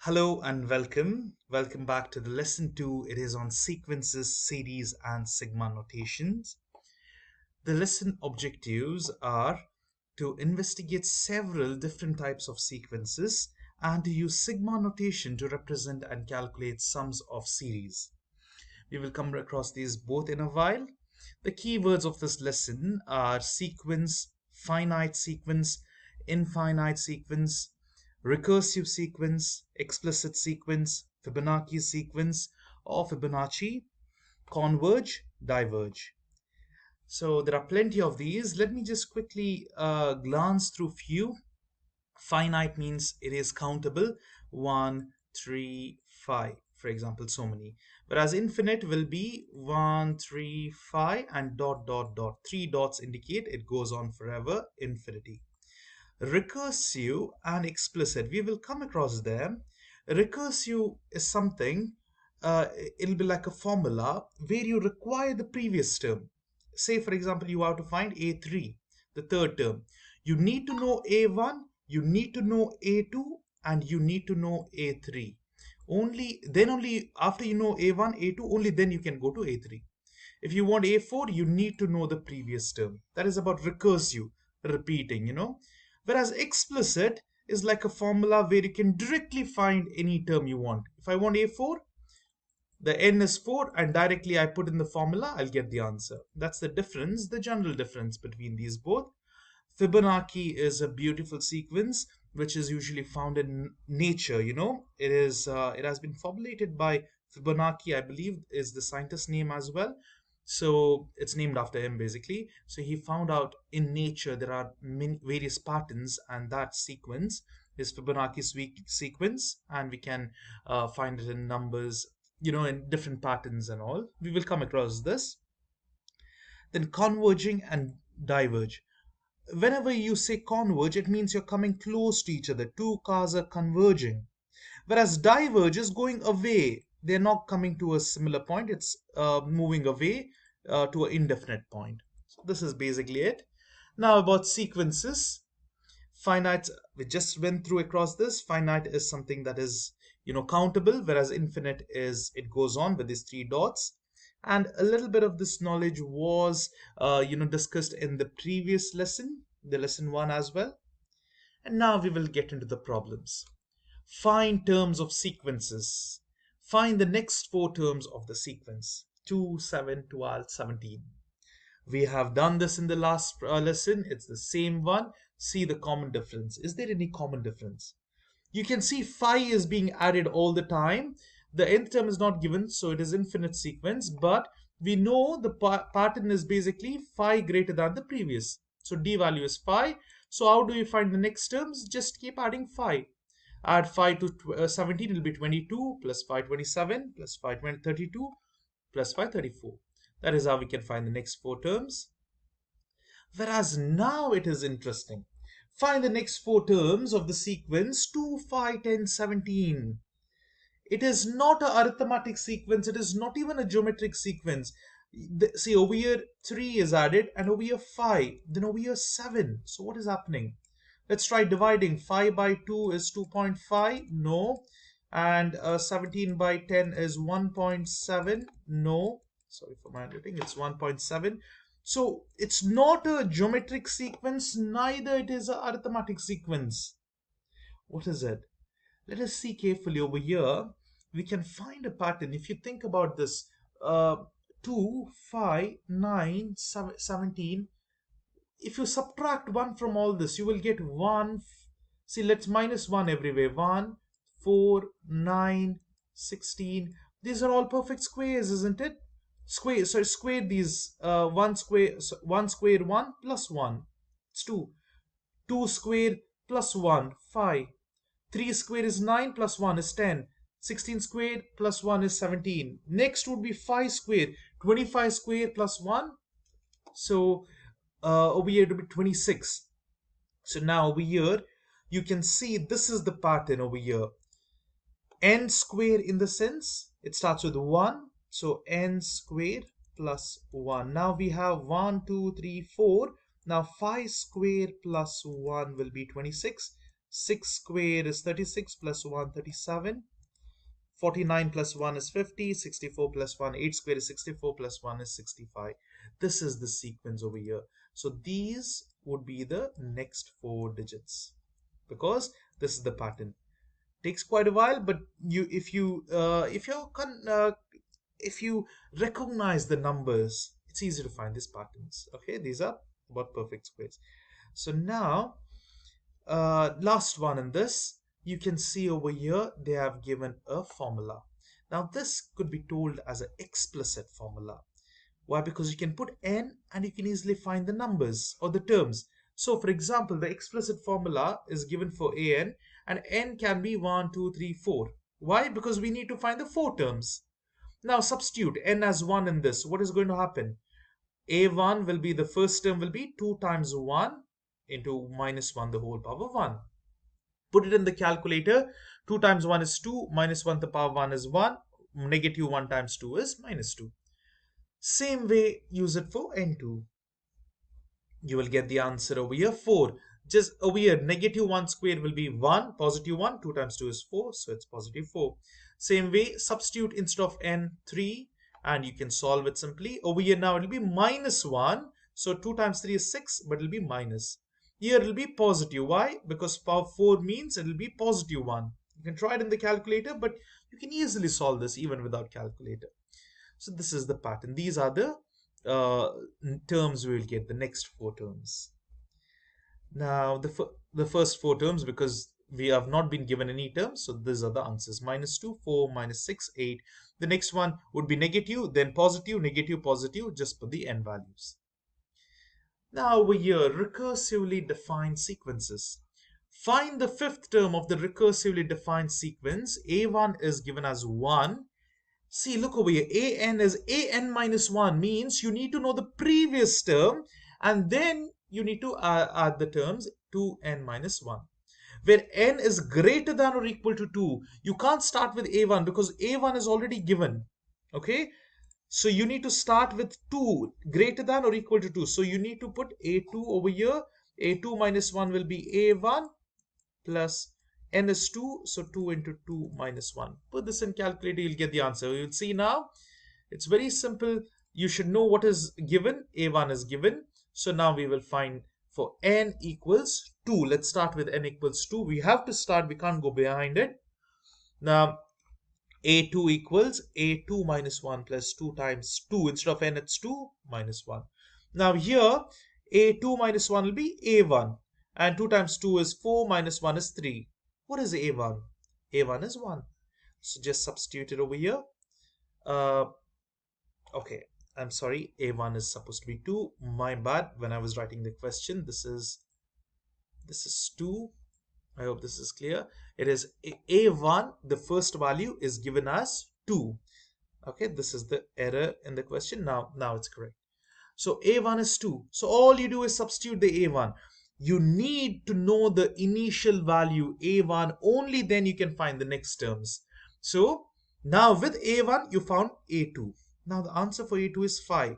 Hello and welcome. Welcome back to the lesson 2. It is on sequences, series, and sigma notations. The lesson objectives are to investigate several different types of sequences and to use sigma notation to represent and calculate sums of series. We will come across these both in a while. The keywords of this lesson are sequence, finite sequence, infinite sequence, recursive sequence, explicit sequence, Fibonacci sequence, or Fibonacci, converge, diverge. So there are plenty of these. Let me just quickly glance through few. Finite means it is countable, 1, 3, 5, for example, so many. Whereas infinite will be 1, 3, 5, and dot, dot, dot. Three dots indicate it goes on forever, infinity. Recursive and explicit, we will come across them. Recursive is something, it'll be like a formula where you require the previous term. Say, for example, you have to find A3, the third term. You need to know A1, you need to know A2, and you need to know A3. Only after you know A1, A2, only then you can go to A3. If you want A4, you need to know the previous term. That is about recursive, repeating. Whereas explicit is like a formula where you can directly find any term you want. If I want A4, the n is 4 and directly I put in the formula, I'll get the answer. That's the difference, the general difference between these both. Fibonacci is a beautiful sequence which is usually found in nature. It has been formulated by Fibonacci, I believe, is the scientist's name as well. So it's named after him basically. So he found out in nature there are various patterns, and that sequence is Fibonacci sequence, and we can find it in numbers, in different patterns and all. We will come across this. Then converging and diverge. Whenever you say converge, it means you're coming close to each other. Two cars are converging. Whereas diverge is going away. They're not coming to a similar point. It's moving away to an indefinite point. So this is basically it. Now about sequences. Finite, we just went through across this. Finite is something that is, countable, whereas infinite is it goes on with these three dots. And a little bit of this knowledge was, discussed in the previous lesson, the lesson 1 as well. And now we will get into the problems. Find terms of sequences. Find the next four terms of the sequence. 2, 7, 12, 17. We have done this in the last lesson. It's the same one. See the common difference. Is there any common difference? You can see phi is being added all the time. The nth term is not given, so it is infinite sequence, but we know the pattern is basically phi greater than the previous. So d value is phi. So how do you find the next terms? Just keep adding phi. Add phi to 17, it will be 22, plus phi 27, plus phi 32, plus phi 34. That is how we can find the next four terms. Whereas now it is interesting. Find the next four terms of the sequence 2, 5, 10, 17. It is not an arithmetic sequence. It is not even a geometric sequence. See, over here 3 is added, and over here 5. Then over here 7. So what is happening? Let's try dividing. 5 by 2 is 2.5. No. And 17 by 10 is 1.7. No. Sorry for my handwriting. It's 1.7. So it's not a geometric sequence, neither it is an arithmetic sequence. What is it? Let us see carefully over here. We can find a pattern. If you think about this, 2, 5, 9, 17. If you subtract 1 from all this, you will get 1. See, let's minus 1 everywhere. 1, 4, 9, 16. These are all perfect squares, isn't it? Square these. 1 square, so 1 square 1 plus 1. It's 2. 2 square plus 1, 5. 3 square is 9 plus 1 is 10. 16 squared plus 1 is 17. Next would be 5 square. 25 square plus 1. So over here it will be 26. So now over here you can see this is the pattern over here. N square, in the sense it starts with 1. So n square plus 1. Now we have 1, 2, 3, 4. Now 5 square plus 1 will be 26. 6 squared is 36 plus 1, 37. 49 plus 1 is 50. 64 plus 1, 8 squared is 64 plus 1 is 65. This is the sequence over here. So these would be the next 4 digits because this is the pattern. Takes quite a while, but if you recognize the numbers, it's easy to find these patterns. Okay, these are about perfect squares. So now, last one in this, you can see over here they have given a formula. Now this could be told as an explicit formula. Why? Because you can put n and you can easily find the numbers or the terms. So for example, the explicit formula is given for an, and n can be 1, 2, 3, 4. Why? Because we need to find the 4 terms. Now substitute n as 1 in this. What is going to happen? A1 will be, the first term will be 2 times 1 into minus 1 the whole power 1. Put it in the calculator. 2 times 1 is 2, minus 1 the power 1 is 1, negative 1 times 2 is minus 2. Same way, use it for n2. You will get the answer over here 4. Just over here, negative 1 squared will be 1, positive 1, 2 times 2 is 4, so it's positive 4. Same way, substitute instead of n 3, and you can solve it simply. Over here now it will be minus 1, so 2 times 3 is 6, but it will be minus. Here it will be positive. Why? Because power 4 means it will be positive 1. You can try it in the calculator, but you can easily solve this even without calculator. So this is the pattern. These are the uh, terms we will get, the next 4 terms. Now the first 4 terms, because we have not been given any terms, so these are the answers: minus 2, 4, minus 6, 8. The next one would be negative, then positive, negative, positive, just for the n values. Now over here, recursively defined sequences. Find the fifth term of the recursively defined sequence. A1 is given as 1. See, look over here. An is an minus 1, means you need to know the previous term and then you need to add the terms 2n minus 1. Where n is greater than or equal to 2, you can't start with a1 because a1 is already given. Okay, so you need to start with 2, greater than or equal to 2. So you need to put a2 over here. A2 minus 1 will be a1 plus n is 2, so 2 into 2 minus 1. Put this in calculator, you'll get the answer. You'll see now, it's very simple. You should know what is given. A1 is given. So now we will find for n equals 2. Let's start with n equals 2. We have to start, we can't go behind it. Now, a2 equals a2 minus 1 plus 2 times 2. Instead of n, it's 2 minus 1. Now here, a2 minus 1 will be a1. And 2 times 2 is 4, minus 1 is 3. What is a1? a1 is 1. So just substitute it over here. Okay, I'm sorry, a1 is supposed to be 2. My bad, when I was writing the question, this is 2. I hope this is clear. It is a1, the first value is given as 2. Okay, this is the error in the question. Now it's correct. So a1 is 2. So all you do is substitute the a1. You need to know the initial value a1, only then you can find the next terms. So now with a1 you found a2. Now the answer for a2 is 5.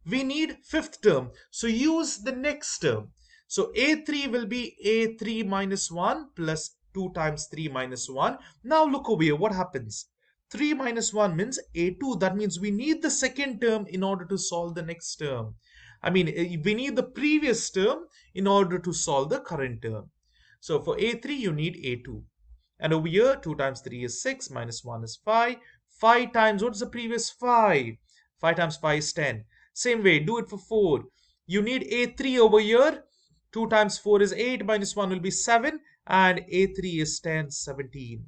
We need fifth term, so use the next term. So a3 will be a3 minus 1 plus 2 times 3 minus 1. Now look over here, what happens? 3 minus 1 means a2. That means we need the second term in order to solve the next term. I mean, we need the previous term in order to solve the current term. So for a3, you need a2. And over here, 2 times 3 is 6, minus 1 is 5. 5 times, what is the previous 5? 5 times 5 is 10. Same way, do it for 4. You need a3 over here. 2 times 4 is 8, minus 1 will be 7. And a3 is 10, 17.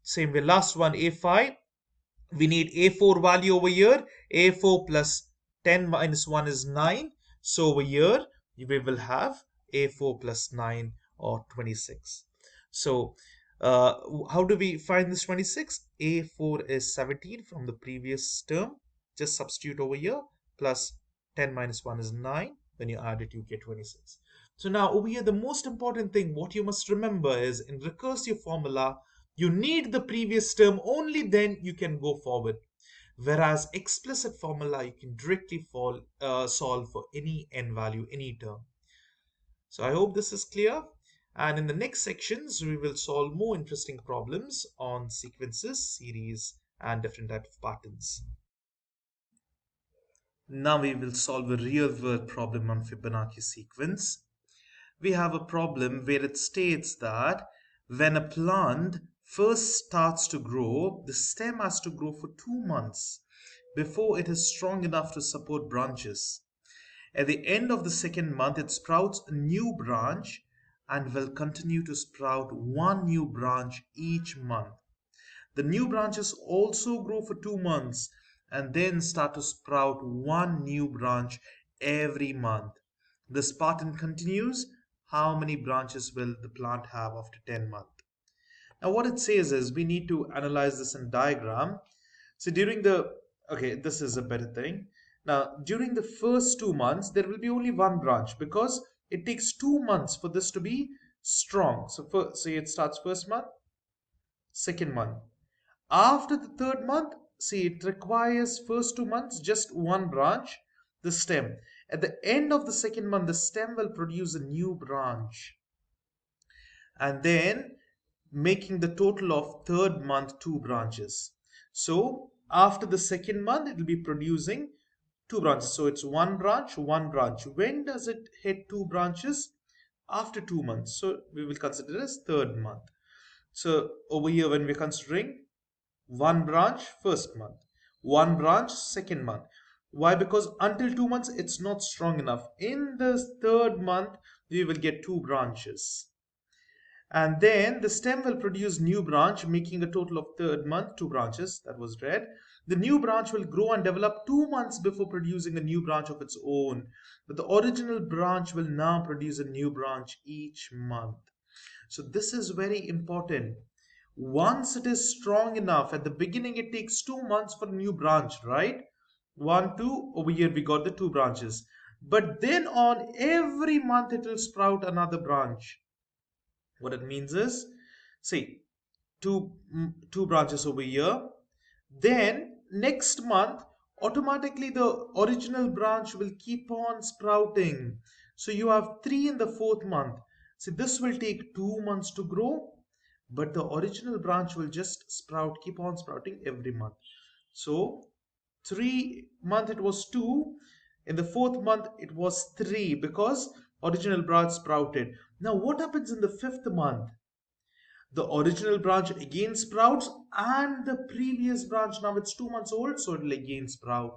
Same way, last one, a5. We need a4 value over here. a4 plus 10 minus 1 is 9. So over here, we will have a4 plus 9 or 26. So how do we find this 26? a4 is 17 from the previous term. Just substitute over here. Plus 10 minus 1 is 9. When you add it, you get 26. So now over here, the most important thing, what you must remember is in recursive formula, you need the previous term, only then you can go forward. Whereas explicit formula, you can directly solve for any n value, any term. So I hope this is clear. And in the next sections, we will solve more interesting problems on sequences, series, and different types of patterns. Now we will solve a real world problem on Fibonacci sequence. We have a problem where it states that when a plant first starts to grow, the stem has to grow for 2 months before it is strong enough to support branches. At the end of the second month, it sprouts a new branch and will continue to sprout one new branch each month. The new branches also grow for 2 months and then start to sprout one new branch every month. This pattern continues. How many branches will the plant have after 10 months? Now, what it says is we need to analyze this in diagram. So okay, this is a better thing. Now, during the first 2 months, there will be only one branch because it takes 2 months for this to be strong. So it starts first month, second month. After the third month, see, it requires first 2 months just one branch, the stem. At the end of the second month, the stem will produce a new branch. And then making the total of third month 2 branches. So after the second month, it will be producing 2 branches. So it's one branch, one branch. When does it hit 2 branches? After 2 months. So we will consider it as third month. So over here, when we're considering one branch first month, one branch second month. Why? Because until 2 months it's not strong enough. In the third month we will get 2 branches, and then the stem will produce new branch, making a total of third month 2 branches. That was read. The new branch will grow and develop 2 months before producing a new branch of its own, but the original branch will now produce a new branch each month. So this is very important. Once it is strong enough, at the beginning it takes 2 months for a new branch, right? One, two, over here we got the 2 branches. But then on every month it will sprout another branch. What it means is, see, two branches over here. Then next month, automatically the original branch will keep on sprouting. So you have three in the fourth month. See, this will take 2 months to grow, but the original branch will just sprout, keep on sprouting every month. So 3 month it was two, in the fourth month it was three because original branch sprouted. Now what happens in the fifth month? The original branch again sprouts and the previous branch, now it's 2 months old, so it will again sprout.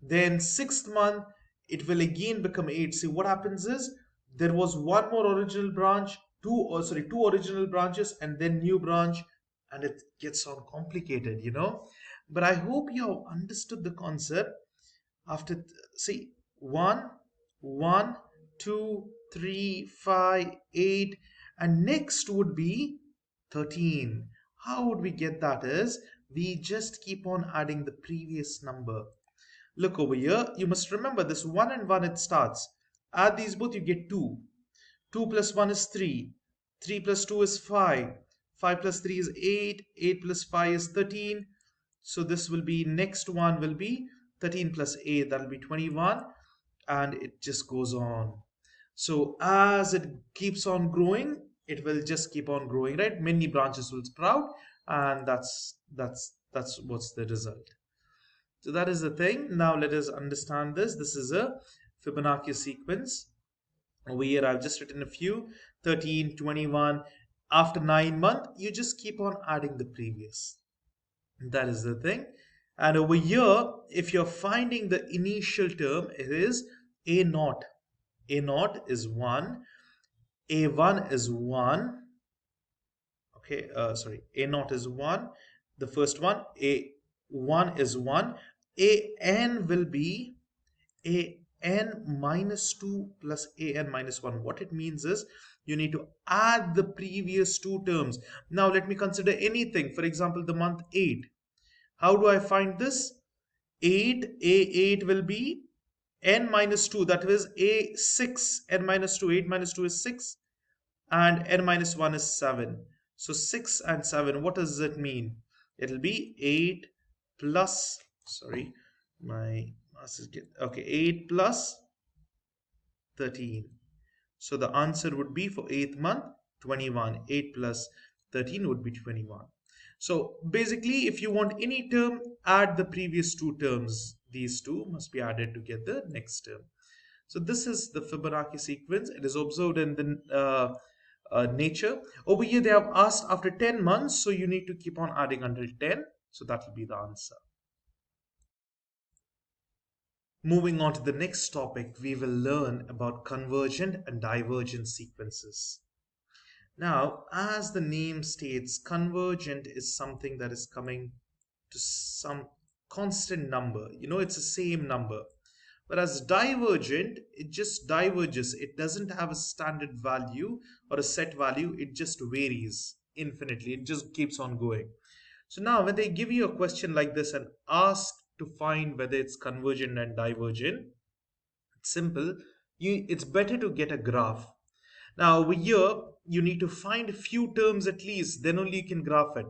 Then sixth month it will again become eight. See, what happens is there was one more original branch, two original branches, and then new branch, and it gets on complicated, but I hope you have understood the concept. After see, one, one, two, three, five, 8, and next would be 13. How would we get that? Is we just keep on adding the previous number. Look over here, you must remember this 1 and 1, it starts. Add these both, you get 2. 2 plus 1 is 3. 3 plus 2 is 5. 5 plus 3 is 8. 8 plus 5 is 13. So this will be, next one will be 13 plus 8, that will be 21, and it just goes on. So as it keeps on growing, it will just keep on growing, right? Many branches will sprout, and that's what's the result. So that is the thing. Now let us understand this. This is a Fibonacci sequence. Over here I've just written a few, 13, 21. After 9 months, you just keep on adding the previous. That is the thing. And over here, if you're finding the initial term, it is A naught. A naught is 1. A1 is 1. Okay, sorry. A naught is 1. The first one. A1 is 1. An will be an minus 2 plus an minus 1. What it means is you need to add the previous two terms. Now let me consider anything. For example, the month 8. How do I find this? 8 will be n minus 2, that is a6, n minus 2, 8 minus 2 is 6, and n minus 1 is 7. So 6 and 7, what does it mean? It will be 8 plus, sorry, my mass is okay, 8 plus 13. So the answer would be for 8th month 21. 8 plus 13 would be 21. So basically, if you want any term, add the previous two terms. These two must be added to get the next term. So this is the Fibonacci sequence. It is observed in the nature. Over here, they have asked after 10 months, so you need to keep on adding until 10. So that will be the answer. Moving on to the next topic, we will learn about convergent and divergent sequences. Now, as the name states, convergent is something that is coming to some constant number. You know, it's the same number. Whereas divergent, it just diverges. It doesn't have a standard value or a set value. It just varies infinitely. It just keeps on going. So now when they give you a question like this and ask to find whether it's convergent and divergent, it's simple. It's better to get a graph. Now over here, you need to find a few terms at least, then only you can graph it.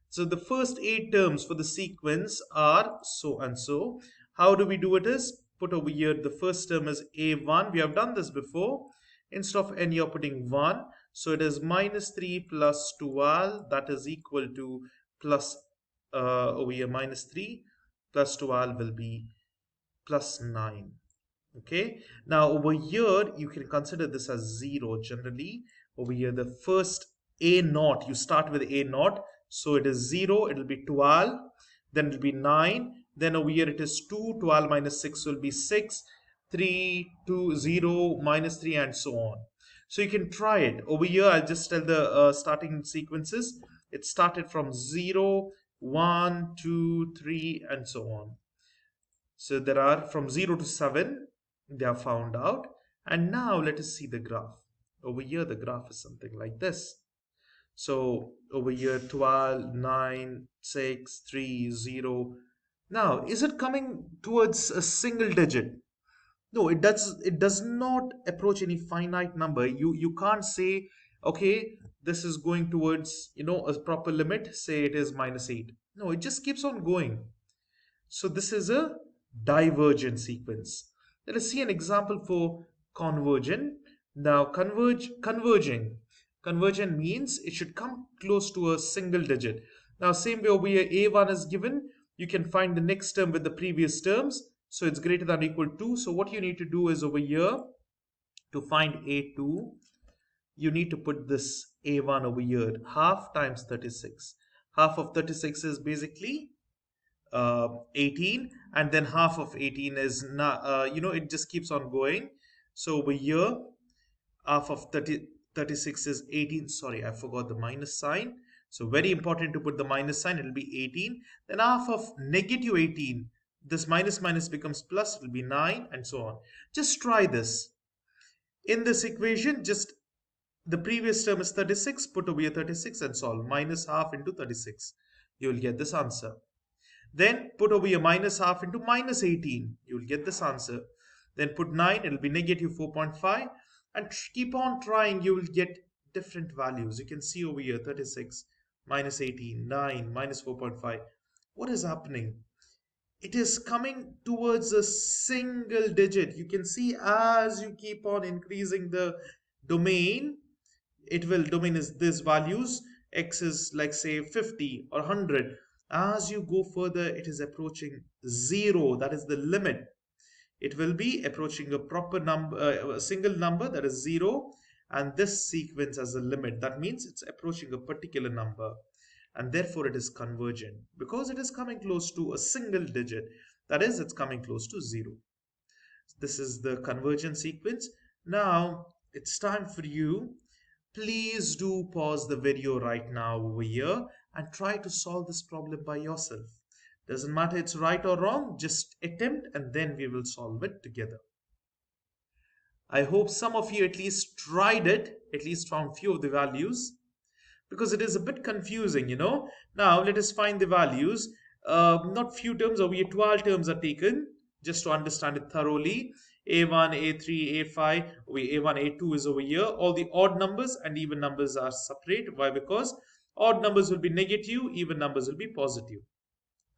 So the first 8 terms for the sequence are so and so. How do we do it is, put over here the first term is A1. We have done this before. Instead of n, you're putting 1. So it is minus 3 plus 12. That is equal to plus, over here, minus 3 plus 12 will be plus 9. Okay, now over here you can consider this as 0 generally. Over here the first a naught, you start with a naught, so it is 0, it will be 12, then it will be 9, then over here it is 2, 12 minus 6 will be 6, 3, 2, 0, minus 3, and so on. So you can try it. Over here I'll just tell the starting sequences. It started from 0, 1, 2, 3, and so on. So there are from 0 to 7, they are found out. And now let us see the graph. Over here, the graph is something like this. So over here, 12, 9, 6, 3, 0. Now, is it coming towards a single digit? No, it does not approach any finite number. You can't say, okay, this is going towards, a proper limit, say it is minus 8. No, it just keeps on going. So this is a divergent sequence. Let us see an example for convergent. Now converging. Convergent means it should come close to a single digit. Now same way over here, A1 is given. You can find the next term with the previous terms. So it's greater than or equal to. So what you need to do is over here, to find A2, you need to put this A1 over here. Half times 36. Half of 36 is basically 18, and then half of 18 is not, it just keeps on going. So over here, half of 36 is 18. Sorry, I forgot the minus sign. So very important to put the minus sign. It will be 18. Then half of negative 18, this minus minus becomes plus, it will be 9, and so on. Just try this. In this equation, just the previous term is 36, put over here 36 and solve. Minus half into 36. You will get this answer. Then put over here minus half into minus 18. You will get this answer. Then put 9, it will be negative 4.5. And keep on trying, you will get different values. You can see over here 36, minus 18, 9, minus 4.5. What is happening? It is coming towards a single digit. You can see as you keep on increasing the domain, domain is this values. X is like say 50 or 100. As you go further, it is approaching 0. That is the limit. It will be approaching a proper number, a single number, that is 0. And this sequence has a limit. That means it's approaching a particular number. And therefore it is convergent because it is coming close to a single digit. That is, it's coming close to 0. This is the convergent sequence. Now it's time for you. Please do pause the video right now over here and try to solve this problem by yourself. Doesn't matter it's right or wrong, just attempt and then we will solve it together. I hope some of you at least tried it, at least found few of the values, because it is a bit confusing, Now let us find the values. Not few terms, over here 12 terms are taken just to understand it thoroughly. A1, A3, A5, A1, A2 is over here. All the odd numbers and even numbers are separate. Why? Because odd numbers will be negative, even numbers will be positive.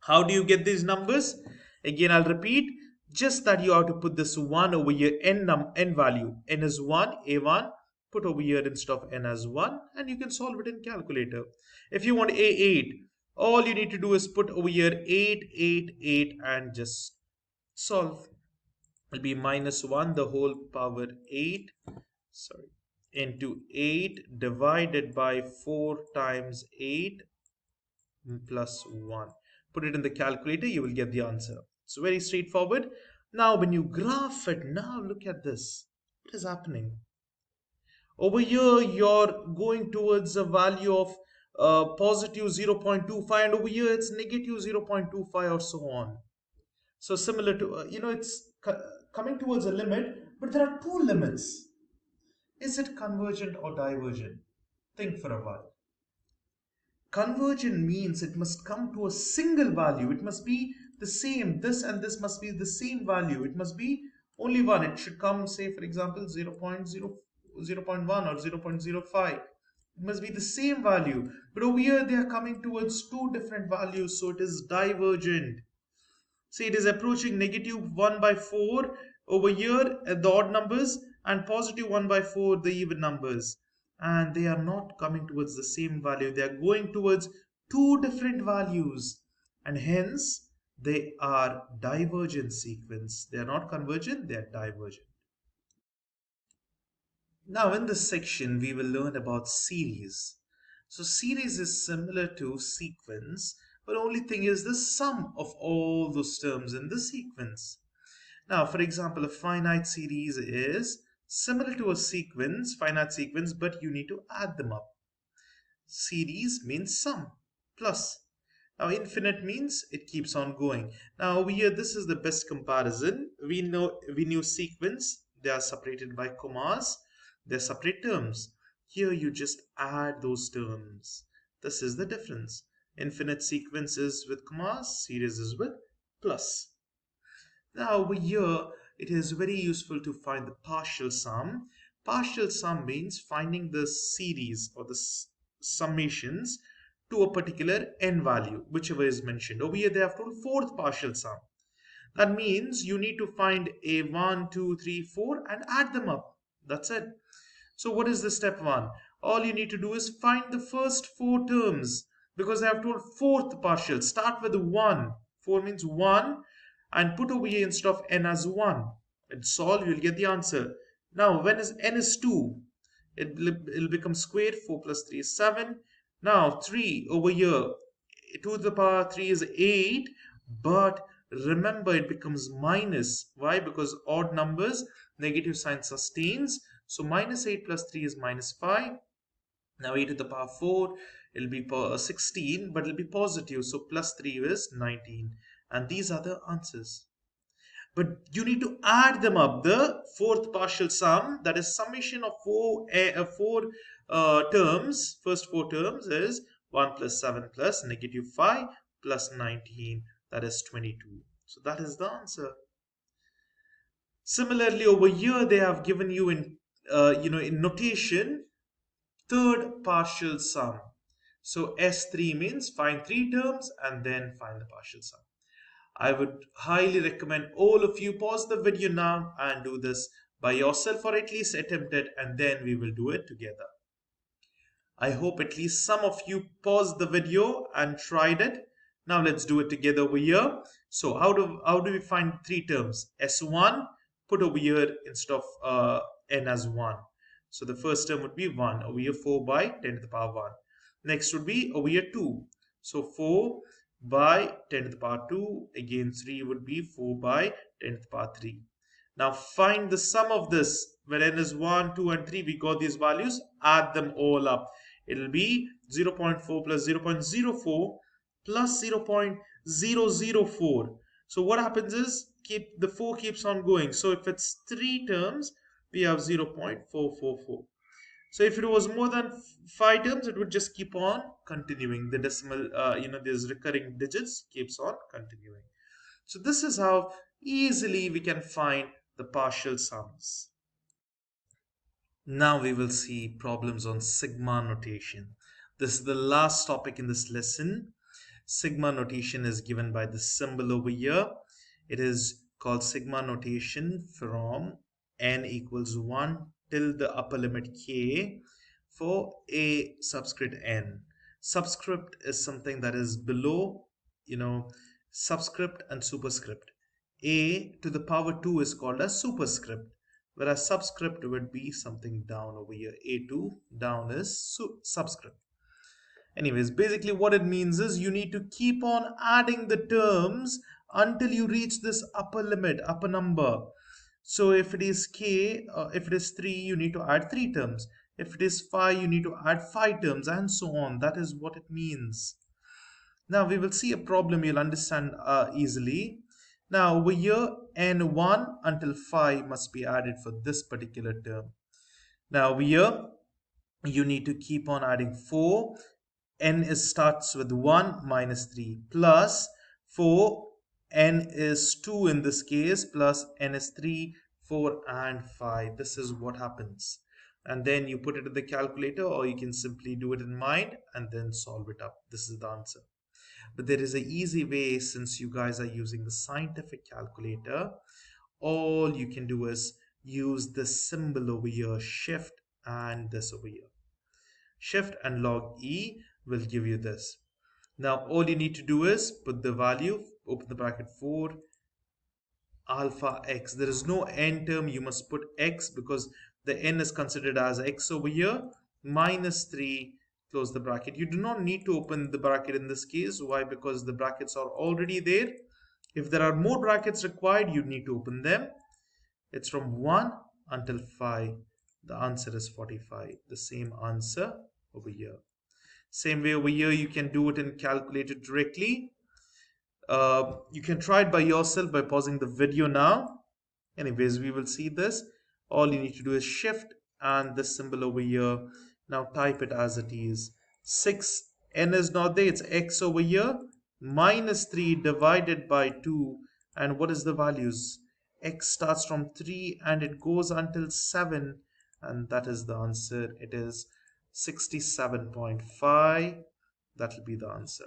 How do you get these numbers? Again, I'll repeat. Just that you have to put this 1 over here, n value. N is 1, a1, put over here instead of n as 1, and you can solve it in calculator. If you want a8, all you need to do is put over here 8, 8, 8, and just solve. It'll be minus 1 the whole power 8, sorry, into 8 divided by 4 times 8 plus 1. Put it in the calculator, you will get the answer. It's very straightforward. Now, when you graph it, now look at this. What is happening? Over here, you're going towards a value of positive 0.25, and over here it's negative 0.25 or so on. So similar to, it's coming towards a limit, but there are two limits. Is it convergent or divergent? Think for a while. Convergent means it must come to a single value. It must be the same. This and this must be the same value. It must be only one. It should come, say, for example, 0.1 or 0.05. It must be the same value. But over here, they are coming towards two different values. So it is divergent. See, it is approaching negative 1 by 4 over here at the odd numbers and positive 1 by 4 the even numbers. And they are not coming towards the same value. They are going towards two different values. And hence, they are divergent sequence. They are not convergent, they are divergent. Now, in this section, we will learn about series. So, series is similar to sequence, but only thing is the sum of all those terms in the sequence. Now, for example, a finite series is similar to a sequence, finite sequence, but you need to add them up. Series means sum, plus. Now, infinite means it keeps on going. Now, over here, this is the best comparison. We knew sequence, they are separated by commas, they're separate terms. Here, you just add those terms. This is the difference. Infinite sequence is with commas, series is with plus. Now, over here, it is very useful to find the partial sum. Partial sum means finding the series or the summations to a particular n value, whichever is mentioned. Over here, they have told fourth partial sum. That means you need to find a 1, 2, 3, 4 and add them up. That's it. So what is the step 1? All you need to do is find the first 4 terms because I have told fourth partial. Start with 1. 4 means 1 and put over here instead of n as 1. And solve, you'll get the answer. Now, when is n is 2, it'll become squared. 4 plus 3 is 7. Now, 3 over here, 2 to the power 3 is 8. But remember, it becomes minus. Why? Because odd numbers, negative sign sustains. So minus 8 plus 3 is minus 5. Now 8 to the power 4, it'll be 16, but it'll be positive. So plus 3 is 19. And these are the answers. But you need to add them up. The fourth partial sum, that is summation of four terms, first 4 terms is 1 plus 7 plus negative 5 plus 19, that is 22. So that is the answer. Similarly, over here they have given you in in notation third partial sum. So S3 means find 3 terms and then find the partial sum. I would highly recommend all of you pause the video now and do this by yourself or at least attempt it, and then we will do it together. I hope at least some of you paused the video and tried it. Now let's do it together over here. So how do we find 3 terms? S1, put over here instead of n as 1. So the first term would be 1, over here 4 by 10 to the power 1. Next would be over here 2. So 4 by 10 to the power 2. Again 3 would be 4 by 10 to the power 3. Now find the sum of this. When n is 1, 2 and 3, we got these values. Add them all up. It will be 0.4 plus 0.04 plus 0.004. So what happens is the 4 keeps on going. So if it's 3 terms, we have 0.444. So if it was more than 5 terms, it would just keep on continuing. The decimal, these recurring digits keeps on continuing. So this is how easily we can find the partial sums. Now we will see problems on sigma notation. This is the last topic in this lesson. Sigma notation is given by this symbol over here. It is called sigma notation from n equals 1 till the upper limit k for a subscript n. Subscript is something that is below, you know, subscript and superscript. A to the power 2 is called a superscript, whereas subscript would be something down over here. A2 down is subscript. Anyways, basically what it means is you need to keep on adding the terms until you reach this upper limit, upper number. So if it is k, if it is 3, you need to add 3 terms. If it is 5, you need to add 5 terms, and so on. That is what it means. Now we will see a problem you'll understand easily. Now over here, n1 until 5 must be added for this particular term. Now over here, you need to keep on adding 4. Starts with 1 minus 3 plus 4. N is 2 in this case, plus n is 3, 4 and 5. This is what happens. And then you put it in the calculator, or you can simply do it in mind and then solve it up. This is the answer. But there is an easy way, since you guys are using the scientific calculator. All you can do is use this symbol over here, shift, and this over here. Shift and log E will give you this. Now all you need to do is put the value, open the bracket 4 alpha x. There is no n term, you must put x because the n is considered as x over here, minus 3, close the bracket. You do not need to open the bracket in this case. Why? Because the brackets are already there. If there are more brackets required, you need to open them. It's from 1 until 5. The answer is 45. The same answer over here. Same way over here, you can do it and calculate it directly. You can try it by yourself by pausing the video now. Anyways, we will see this. All you need to do is shift and this symbol over here. Now type it as it is. 6, n is not there, it's x over here. Minus 3 divided by 2. And what is the values? X starts from 3 and it goes until 7. And that is the answer. It is 67.5. That will be the answer.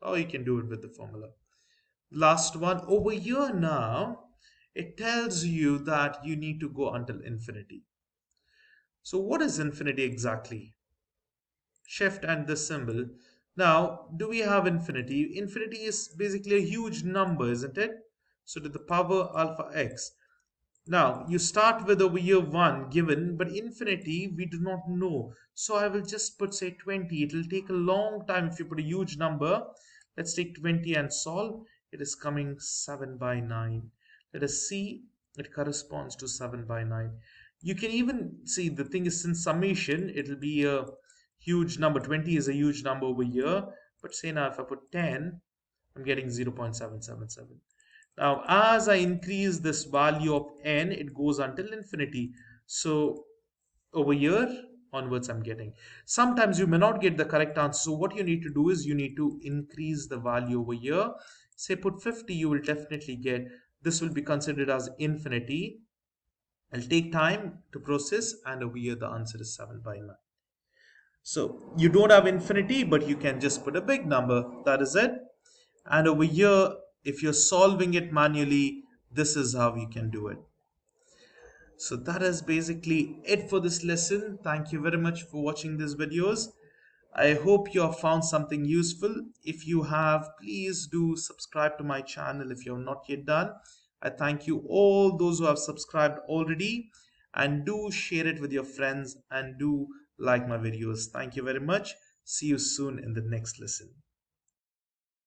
Or you can do it with the formula. Last one over here now, it tells you that you need to go until infinity. So what is infinity exactly? Shift and this symbol. Now, do we have infinity? Infinity is basically a huge number, isn't it? So to the power alpha x. Now, you start with over here 1 given, but infinity we do not know. So I will just put, say, 20. It will take a long time if you put a huge number. Let's take 20 and solve. It is coming 7 by 9. Let us see. It corresponds to 7 by 9. You can even see the thing is, since summation, it will be a huge number. 20 is a huge number over here. But say now if I put 10, I'm getting 0.777. Now, as I increase this value of n, it goes until infinity. So, over here onwards, I'm getting. Sometimes you may not get the correct answer. So, what you need to do is you need to increase the value over here. Say, put 50, you will definitely get. This will be considered as infinity. It'll take time to process, and over here, the answer is 7 by 9. So, you don't have infinity, but you can just put a big number. That is it. And over here, if you're solving it manually, this is how you can do it. So that is basically it for this lesson. Thank you very much for watching these videos. I hope you have found something useful. If you have, please do subscribe to my channel if you have not yet done. I thank you all those who have subscribed already, and do share it with your friends and do like my videos. Thank you very much. See you soon in the next lesson.